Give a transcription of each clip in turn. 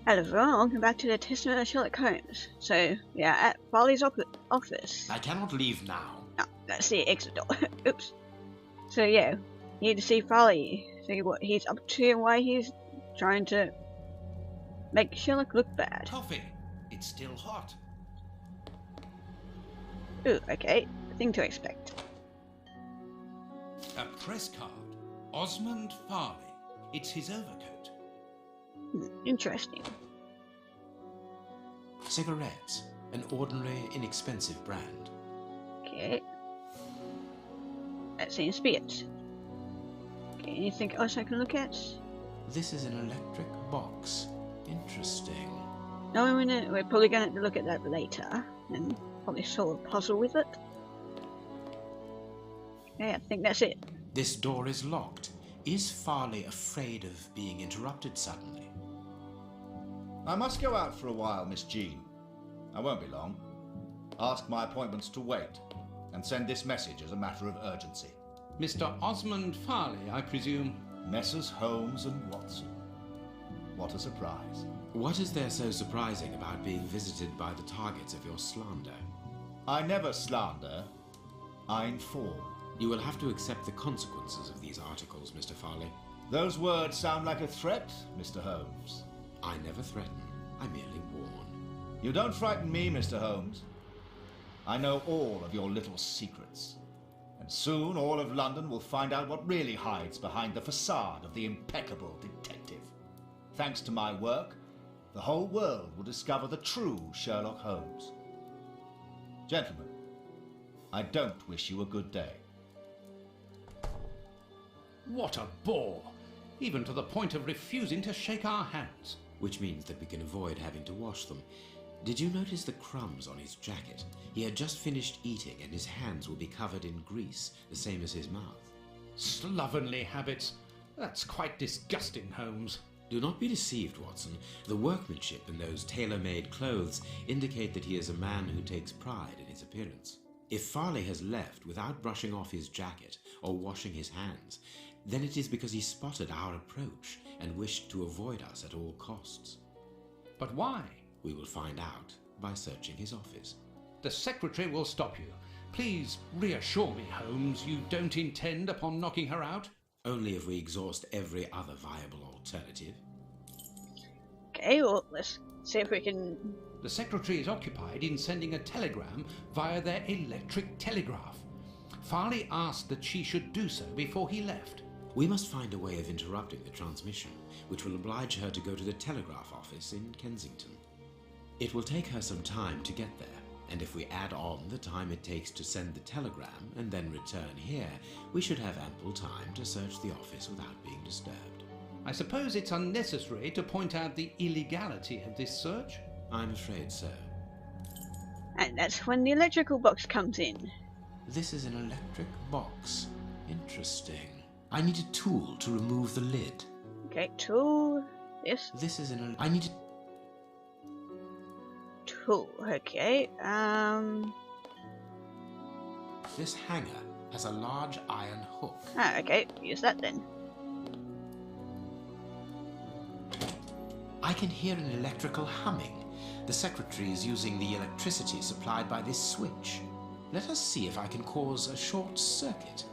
Hello everyone, welcome back to the Testament of Sherlock Holmes. So, yeah, at Farley's office. I cannot leave now. Oh, that's the exit door. Oops. So yeah, you need to see Farley, see what he's up to and why he's trying to make Sherlock look bad. Coffee. It's still hot. Ooh, okay, thing to expect. A press card. Osmond Farley. It's his overcoat. Interesting. Cigarettes. An ordinary, inexpensive brand. Okay. That seems to be it. Okay, anything else I can look at? This is an electric box. Interesting. No, we're probably going to look at that later and probably solve a puzzle with it. Okay, I think that's it. This door is locked. Is Farley afraid of being interrupted suddenly? I must go out for a while, Miss Jean. I won't be long. Ask my appointments to wait, and send this message as a matter of urgency. Mr. Osmond Farley, I presume? Messrs. Holmes and Watson. What a surprise. What is there so surprising about being visited by the targets of your slander? I never slander. I inform. You will have to accept the consequences of these articles, Mr. Farley. Those words sound like a threat, Mr. Holmes. I never threaten. I merely warn. You don't frighten me, Mr. Holmes. I know all of your little secrets. And soon all of London will find out what really hides behind the facade of the impeccable detective. Thanks to my work, the whole world will discover the true Sherlock Holmes. Gentlemen, I don't wish you a good day. What a bore! Even to the point of refusing to shake our hands. Which means that we can avoid having to wash them. Did you notice the crumbs on his jacket? He had just finished eating and his hands will be covered in grease, the same as his mouth. Slovenly habits. That's quite disgusting, Holmes. Do not be deceived, Watson. The workmanship in those tailor-made clothes indicate that he is a man who takes pride in his appearance. If Farley has left without brushing off his jacket or washing his hands, then it is because he spotted our approach and wished to avoid us at all costs. But why? We will find out by searching his office. The secretary will stop you. Please reassure me, Holmes, you don't intend upon knocking her out? Only if we exhaust every other viable alternative. Okay, well, let's see if we can... The secretary is occupied in sending a telegram via their electric telegraph. Farley asked that she should do so before he left. We must find a way of interrupting the transmission, which will oblige her to go to the telegraph office in Kensington. It will take her some time to get there, and if we add on the time it takes to send the telegram and then return here, we should have ample time to search the office without being disturbed. I suppose it's unnecessary to point out the illegality of this search? I'm afraid so. And that's when the electrical box comes in. This is an electric box. Interesting. I need a tool to remove the lid. Okay, tool. Yes. This is I need a tool. Okay. This hanger has a large iron hook. Ah, okay. Use that then. I can hear an electrical humming. The secretary is using the electricity supplied by this switch. Let us see if I can cause a short circuit.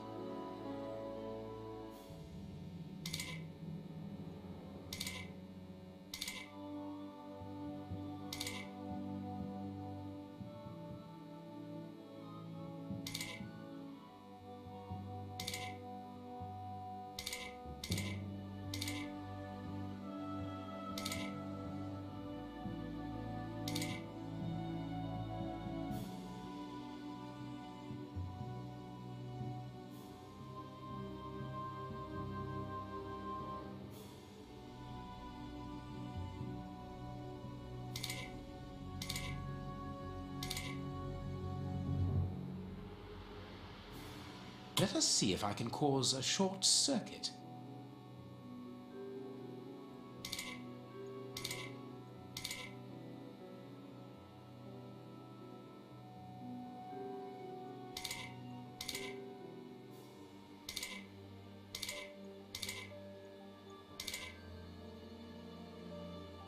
Let us see if I can cause a short circuit.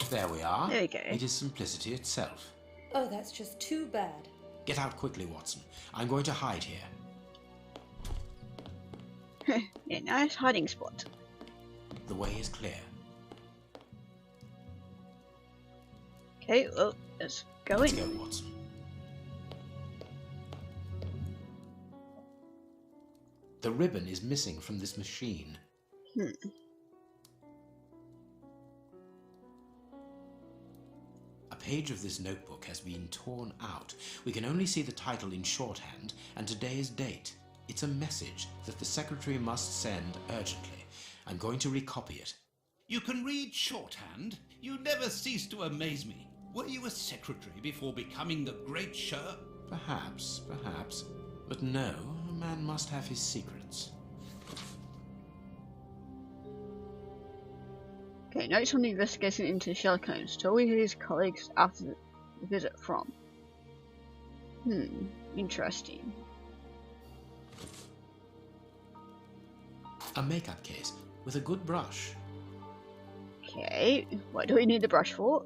There we are. There we go. It is simplicity itself. Oh, that's just too bad. Get out quickly, Watson. I'm going to hide here. Yeah, nice hiding spot. The way is clear. Okay, well, let's go Let's in. go, Watson. The ribbon is missing from this machine. A page of this notebook has been torn out. We can only see the title in shorthand and today's date. It's a message that the secretary must send urgently. I'm going to recopy it. You can read shorthand? You never cease to amaze me. Were you a secretary before becoming the great Sherlock? Perhaps. But no, a man must have his secrets. Okay, notes on the investigation into Sherlock Holmes told his colleagues after the visit from. Interesting. A makeup case with a good brush. Okay, what do we need the brush for?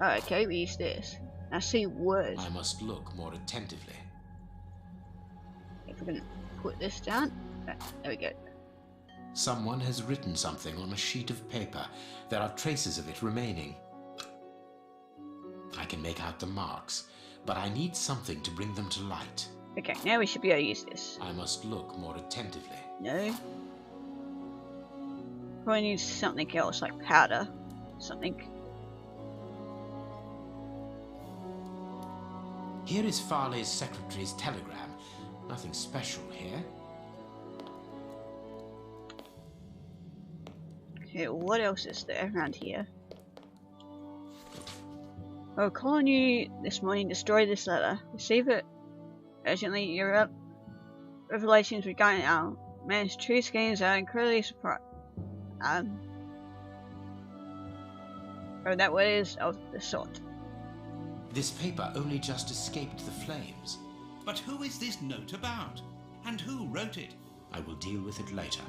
Oh, okay, we use this. I see words. I must look more attentively. If we can put this down. There we go. Someone has written something on a sheet of paper. There are traces of it remaining. I can make out the marks, but I need something to bring them to light. Okay, now we should be able to use this. I must look more attentively. No. Probably need something else, like powder. Something. Here is Farley's secretary's telegram. Nothing special here. Okay, what else is there around here? Oh, calling you this morning, destroy this letter. Receive it urgently. Your revelations regarding our man's true schemes are incredibly surprising. Oh, that word is of the sort. This paper only just escaped the flames. But who is this note about? And who wrote it? I will deal with it later.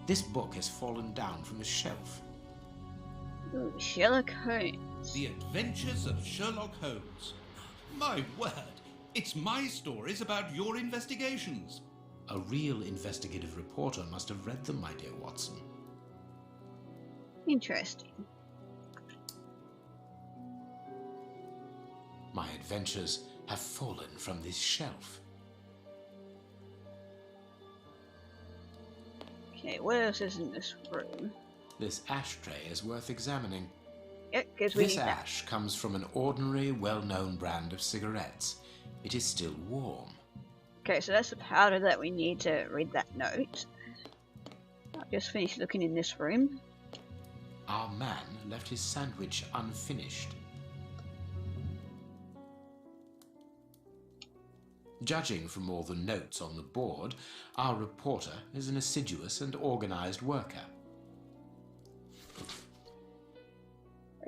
This book has fallen down from the shelf. Ooh, Sherlock Holmes. The Adventures of Sherlock Holmes. My word, it's my stories about your investigations. A real investigative reporter must have read them, my dear Watson. Interesting. My adventures have fallen from this shelf. Okay, what else is in this room? This ashtray is worth examining. Yep, because we This need that. ash comes from an ordinary, well-known brand of cigarettes. It is still warm. Okay, so that's the powder that we need to read that note. I've just finished looking in this room. Our man left his sandwich unfinished. Judging from all the notes on the board, our reporter is an assiduous and organized worker.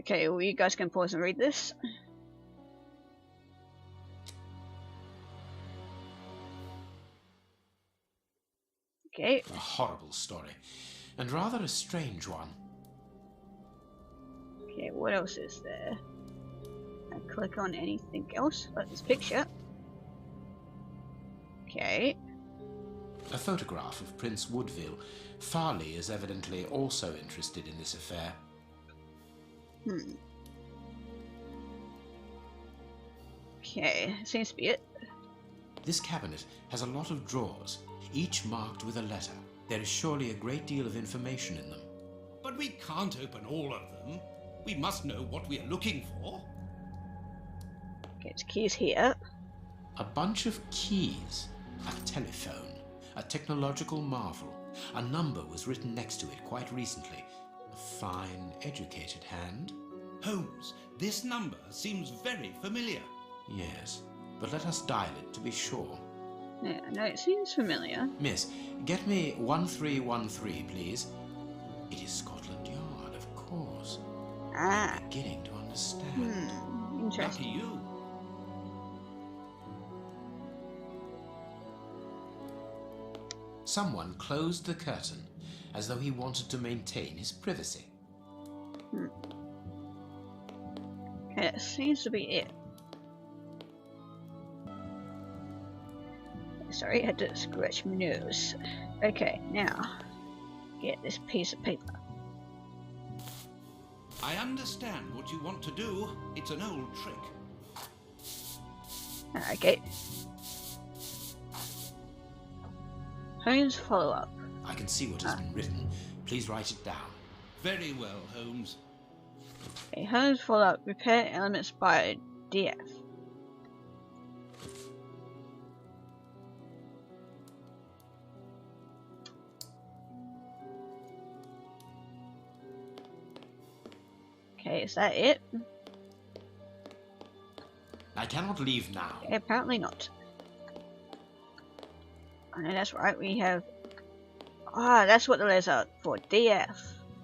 Okay, well, you guys can pause and read this. Okay, A horrible story, and rather a strange one. okay, what else is there? I click on anything else, like this picture. Okay, A photograph of Prince Woodville. Farley is evidently also interested in this affair. okay, seems to be it. This cabinet has a lot of drawers, each marked with a letter. There is surely a great deal of information in them. But we can't open all of them. We must know what we are looking for. Okay, it's keys here. A bunch of keys, a telephone, a technological marvel. A number was written next to it quite recently. A fine, educated hand. Holmes, this number seems very familiar. Yes, but let us dial it to be sure. Yeah, no, it seems familiar. Miss, get me 1313, please. It is Scotland Yard, of course. Ah, I'm beginning to understand. Lucky interesting. you. Someone closed the curtain as though he wanted to maintain his privacy. Okay, that seems to be it. Sorry, I had to scratch my nose. Okay, now get this piece of paper. I understand what you want to do. It's an old trick. Okay. Holmes follow-up. I can see what has been written. Please write it down. Very well, Holmes. Okay, Holmes follow-up. Repair elements by DF. Okay, is that it? I cannot leave now. Okay, apparently not. Oh, no, that's right, we have... Ah, that's what the letters are for, DF.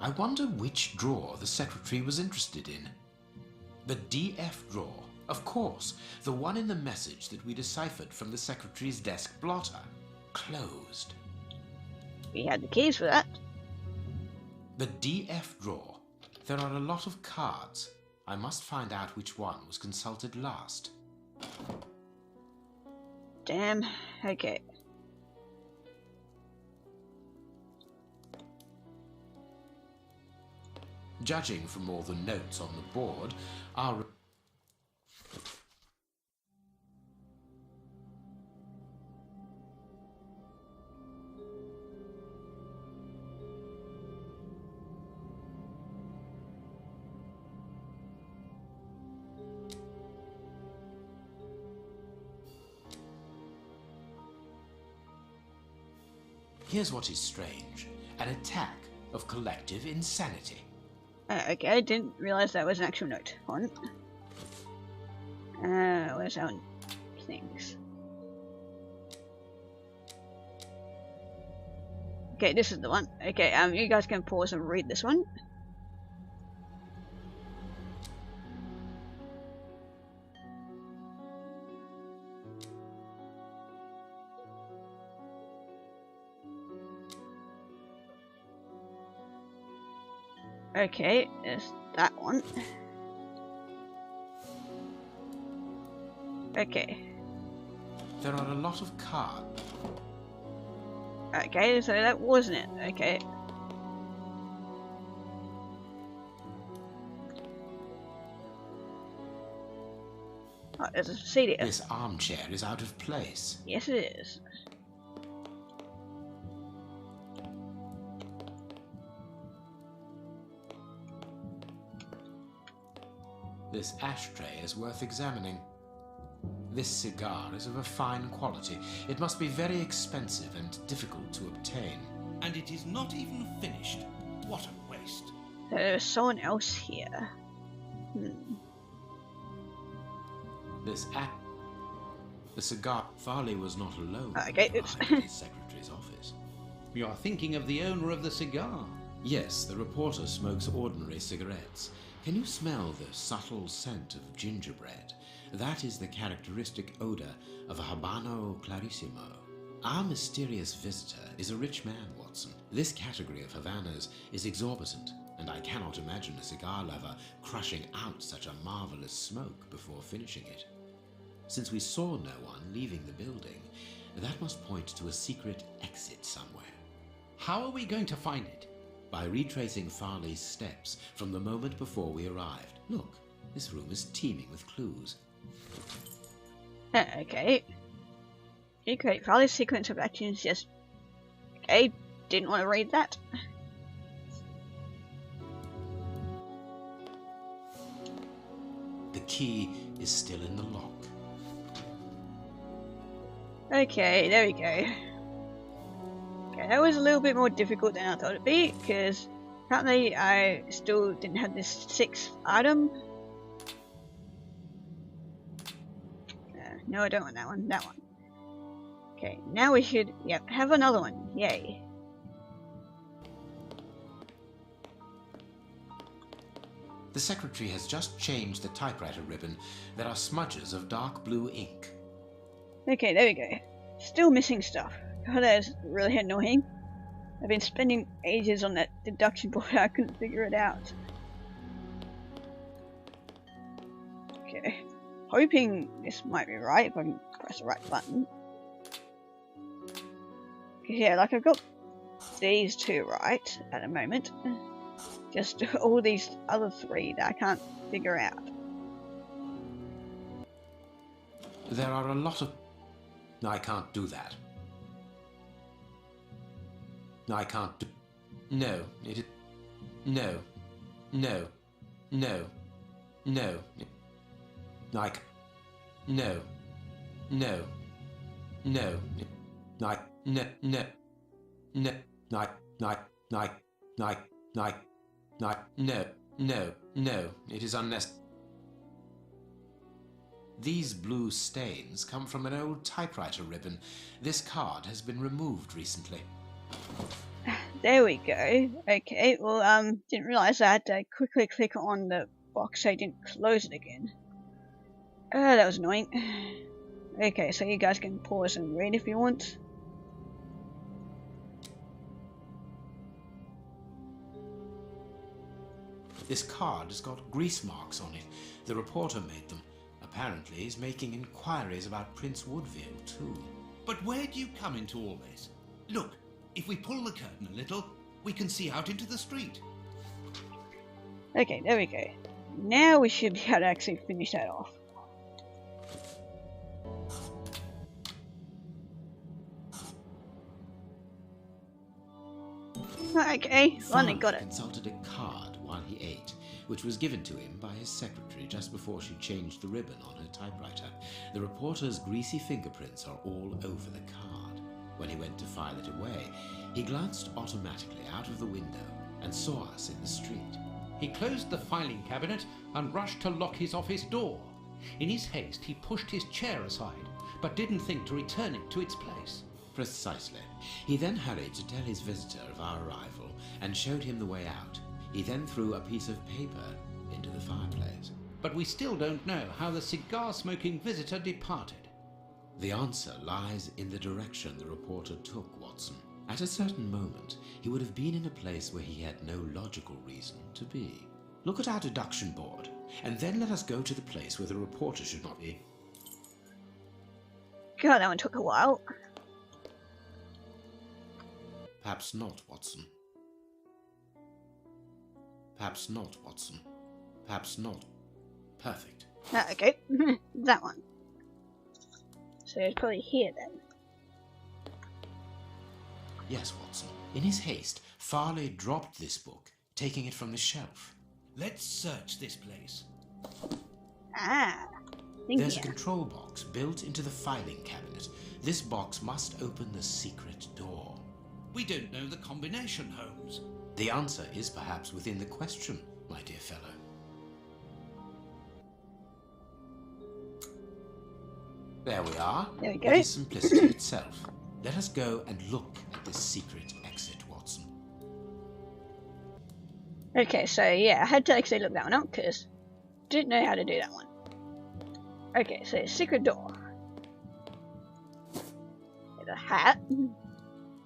I wonder which drawer the secretary was interested in. The DF drawer, of course, the one in the message that we deciphered from the secretary's desk blotter. Closed. We had the keys for that. The DF drawer. There are a lot of cards. I must find out which one was consulted last. Damn, okay. Judging from all the notes on the board, our... Here's what is strange. An attack of collective insanity. Okay, I didn't realize that was an actual note. Hold on. Where's our things? Okay, this is the one. Okay, you guys can pause and read this one. Okay, there's that one. Okay. There are a lot of cards. Okay, so that wasn't it. Okay. Oh, there's a CD. This armchair is out of place. Yes, it is. This ashtray is worth examining. This cigar is of a fine quality. It must be very expensive and difficult to obtain. And it is not even finished. What a waste. There's someone else here. The cigar... Farley was not alone. Okay, when he oops. arrived at his secretary's office. You're thinking of the owner of the cigar. Yes, the reporter smokes ordinary cigarettes. Can you smell the subtle scent of gingerbread? That is the characteristic odor of a Habano Clarissimo. Our mysterious visitor is a rich man, Watson. This category of Havanas is exorbitant, and I cannot imagine a cigar lover crushing out such a marvelous smoke before finishing it. Since we saw no one leaving the building, that must point to a secret exit somewhere. How are we going to find it? By retracing Farley's steps from the moment before we arrived. Look, this room is teeming with clues. Okay. You create Farley's sequence of actions. Yes. Okay. Didn't want to read that. The key is still in the lock. Okay, there we go. Okay, that was a little bit more difficult than I thought it'd be, because apparently I still didn't have this 6th item. No, I don't want that one. That one. Okay, now we should, yep, have another one. Yay. The secretary has just changed the typewriter ribbon. There are smudges of dark blue ink. Okay, there we go. Still missing stuff. God, that is really annoying. I've been spending ages on that deduction board. I couldn't figure it out. Okay. Hoping this might be right if I can press the right button. Yeah, like I've got these two right at the moment. Just all these other three that I can't figure out. There are a lot of... I can't do that. I can't do... No, it is... No. No. No. No. I... No. No. No. I... No. No. No. I... No. No. No. It is unnecessary. These blue stains come from an old typewriter ribbon. This card has been removed recently. There we go. Okay, well, didn't realise I had to quickly click on the box so I didn't close it again. That was annoying. Okay, so you guys can pause and read if you want. This card has got grease marks on it. The reporter made them. Apparently he's making inquiries about Prince Woodville, too. But where do you come into all this? Look, if we pull the curtain a little, we can see out into the street. Okay, there we go. Now we should be able to actually finish that off. Okay, finally got it. Consulted a card while he ate, which was given to him by his secretary just before she changed the ribbon on her typewriter. The reporter's greasy fingerprints are all over the card. When he went to file it away, he glanced automatically out of the window and saw us in the street. He closed the filing cabinet and rushed to lock his office door. In his haste, he pushed his chair aside, but didn't think to return it to its place. Precisely. He then hurried to tell his visitor of our arrival and showed him the way out. He then threw a piece of paper into the fireplace. But we still don't know how the cigar-smoking visitor departed. The answer lies in the direction the reporter took, Watson. At a certain moment, he would have been in a place where he had no logical reason to be. Look at our deduction board, and then let us go to the place where the reporter should not be. God, that one took a while. Perhaps not, Watson. Perhaps not, Watson. Perhaps not. Perfect. Okay, that one. So it's probably here then. Yes, Watson. In his haste, Farley dropped this book, taking it from the shelf. Let's search this place. Ah, There's a control box built into the filing cabinet. This box must open the secret door. We don't know the combination, Holmes. The answer is perhaps within the question, my dear fellow. There we are. There we go. It is simplicity itself. Let us go and look at this secret exit, Watson. Okay, so yeah, I had to actually look that one up because didn't know how to do that one. Okay, so secret door. There's a hat.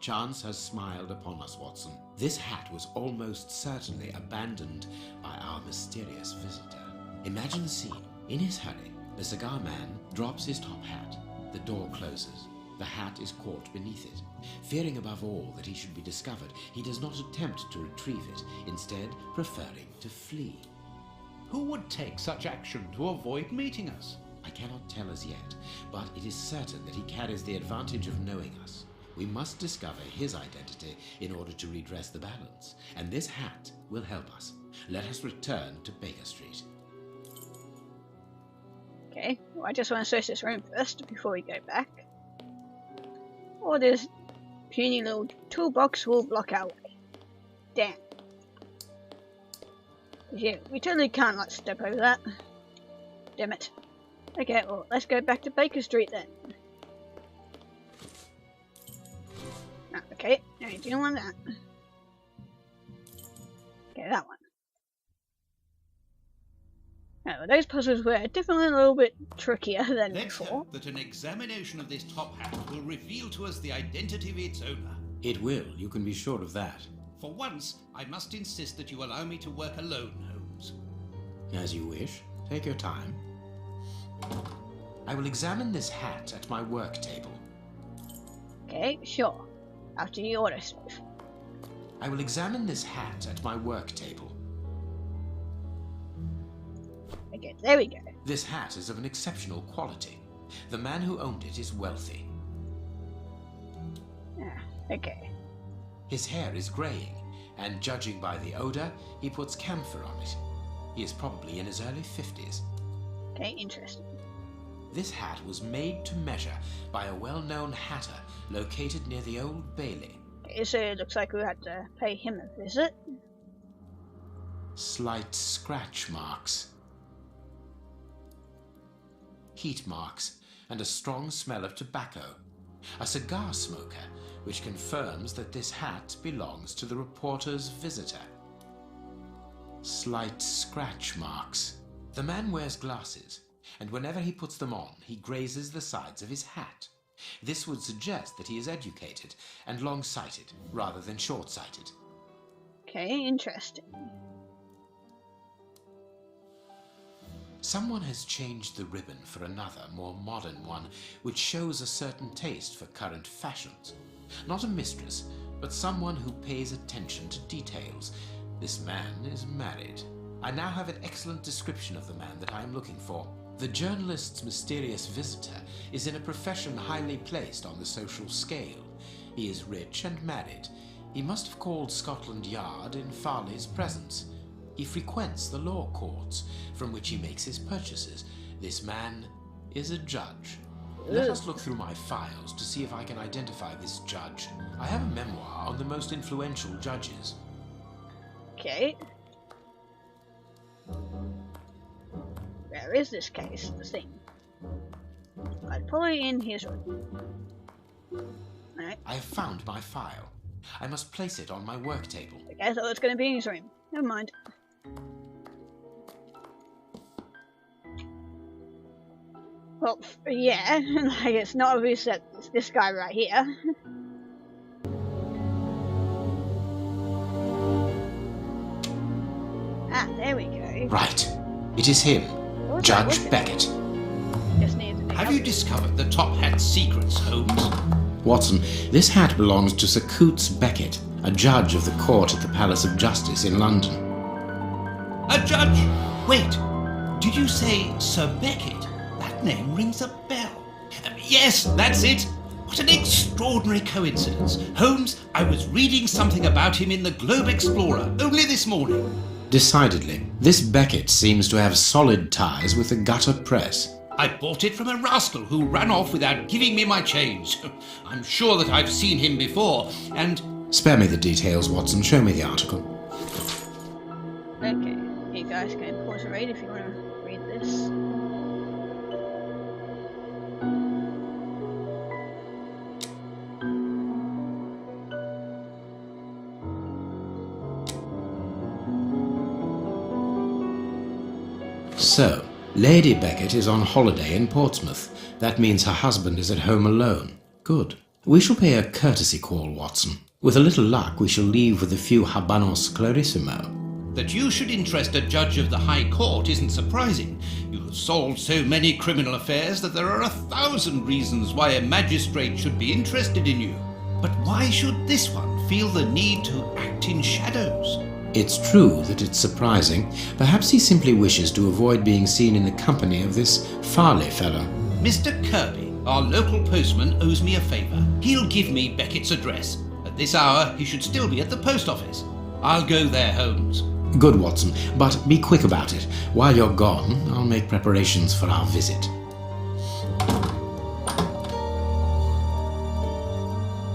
Chance has smiled upon us, Watson. This hat was almost certainly abandoned by our mysterious visitor. Imagine the scene. In his hurry, the cigar man drops his top hat. The door closes. The hat is caught beneath it. Fearing above all that he should be discovered, he does not attempt to retrieve it, instead preferring to flee. Who would take such action to avoid meeting us? I cannot tell as yet, but it is certain that he carries the advantage of knowing us. We must discover his identity in order to redress the balance, and this hat will help us. Let us return to Baker Street. Okay, well, I just want to search this room first before we go back. Or this puny little toolbox will block our way. Damn. Yeah, we totally can't like step over that. Damn it. Okay, well, let's go back to Baker Street then. Okay, no, you don't want that. Okay, that one. Now, those puzzles were definitely a little bit trickier than Let's before. hope that an examination of this top hat will reveal to us the identity of its owner. It will, you can be sure of that. For once, I must insist that you allow me to work alone, Holmes. As you wish. Take your time. I will examine this hat at my work table. Okay, sure. After you order stuff. I will examine this hat at my work table. Okay, there we go. This hat is of an exceptional quality. The man who owned it is wealthy. Okay. His hair is greying, and judging by the odor, he puts camphor on it. He is probably in his early 50s. Okay, interesting. This hat was made to measure by a well-known hatter located near the Old Bailey. Okay, so it looks like we had to pay him a visit. Slight scratch marks. Heat marks, and a strong smell of tobacco. A cigar smoker, which confirms that this hat belongs to the reporter's visitor. Slight scratch marks. The man wears glasses, and whenever he puts them on, he grazes the sides of his hat. This would suggest that he is educated and long-sighted, rather than short-sighted. Okay, interesting. Someone has changed the ribbon for another, more modern one, which shows a certain taste for current fashions. Not a mistress, but someone who pays attention to details. This man is married. I now have an excellent description of the man that I am looking for. The journalist's mysterious visitor is in a profession highly placed on the social scale. He is rich and married. He must have called Scotland Yard in Farley's presence. He frequents the law courts, from which he makes his purchases. This man is a judge. Let us look through my files to see if I can identify this judge. I have a memoir on the most influential judges. Okay. Where is this case? The thing. I'd probably in his room. Alright. I have found my file. I must place it on my work table. Okay, I thought it was going to be in his room. Never mind. Well, yeah, like it's not obvious that it's this guy right here. Ah, there we go. Right. It is him, What's Judge that? Beckett. Just needs to be Have you discovered the top hat's secrets, Holmes? Watson, this hat belongs to Sir Coots Beckett, a judge of the court at the Palace of Justice in London. A judge? Wait, did you say Sir Beckett? That name rings a bell. Yes, that's it. What an extraordinary coincidence. Holmes, I was reading something about him in the Globe Explorer only this morning. Decidedly, this Beckett seems to have solid ties with the gutter press. I bought it from a rascal who ran off without giving me my change. I'm sure that I've seen him before, and... Spare me the details, Watson. Show me the article. Okay, you guys can pause and read if you want to read this. So, Lady Beckett is on holiday in Portsmouth. That means her husband is at home alone. Good. We shall pay a courtesy call, Watson. With a little luck, we shall leave with a few habanos clarissimo. That you should interest a judge of the High Court isn't surprising. You have solved so many criminal affairs that there are 1,000 reasons why a magistrate should be interested in you. But why should this one feel the need to act in shadows? It's true that it's surprising. Perhaps he simply wishes to avoid being seen in the company of this Farley fellow. Mr. Kirby, our local postman, owes me a favour. He'll give me Beckett's address. At this hour, he should still be at the post office. I'll go there, Holmes. Good, Watson, but be quick about it. While you're gone, I'll make preparations for our visit.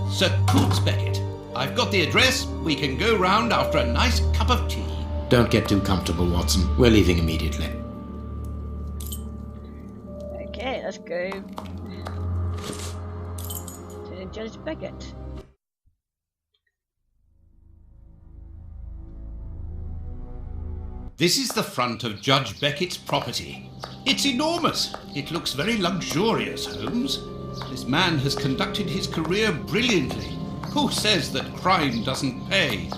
Sir Coots Beckett, I've got the address. We can go round after a nice cup of tea. Don't get too comfortable, Watson. We're leaving immediately. Okay, let's go to Judge Beckett. This is the front of Judge Beckett's property. It's enormous. It looks very luxurious, Holmes. This man has conducted his career brilliantly. Who says that crime doesn't pay?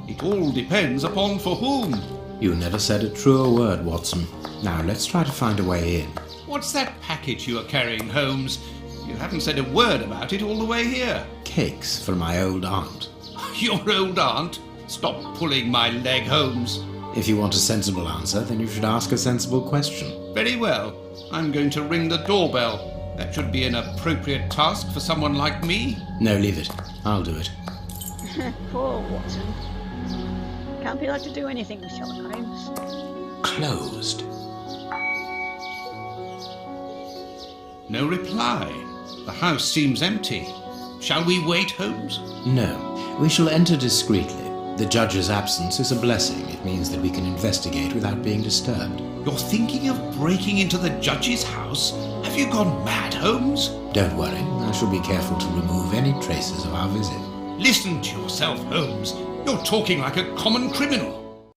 It all depends upon for whom. You never said a truer word, Watson. Now, let's try to find a way in. What's that package you are carrying, Holmes? You haven't said a word about it all the way here. Cakes for my old aunt. Your old aunt? Stop pulling my leg, Holmes. If you want a sensible answer, then you should ask a sensible question. Very well. I'm going to ring the doorbell. That should be an appropriate task for someone like me. No, leave it. I'll do it. Poor Watson. Can't be allowed to do anything with Sherlock Holmes. Closed. No reply. The house seems empty. Shall we wait, Holmes? No. We shall enter discreetly. The judge's absence is a blessing. It means that we can investigate without being disturbed. You're thinking of breaking into the judge's house? Have you gone mad, Holmes? Don't worry. I shall be careful to remove any traces of our visit. Listen to yourself, Holmes. You're talking like a common criminal.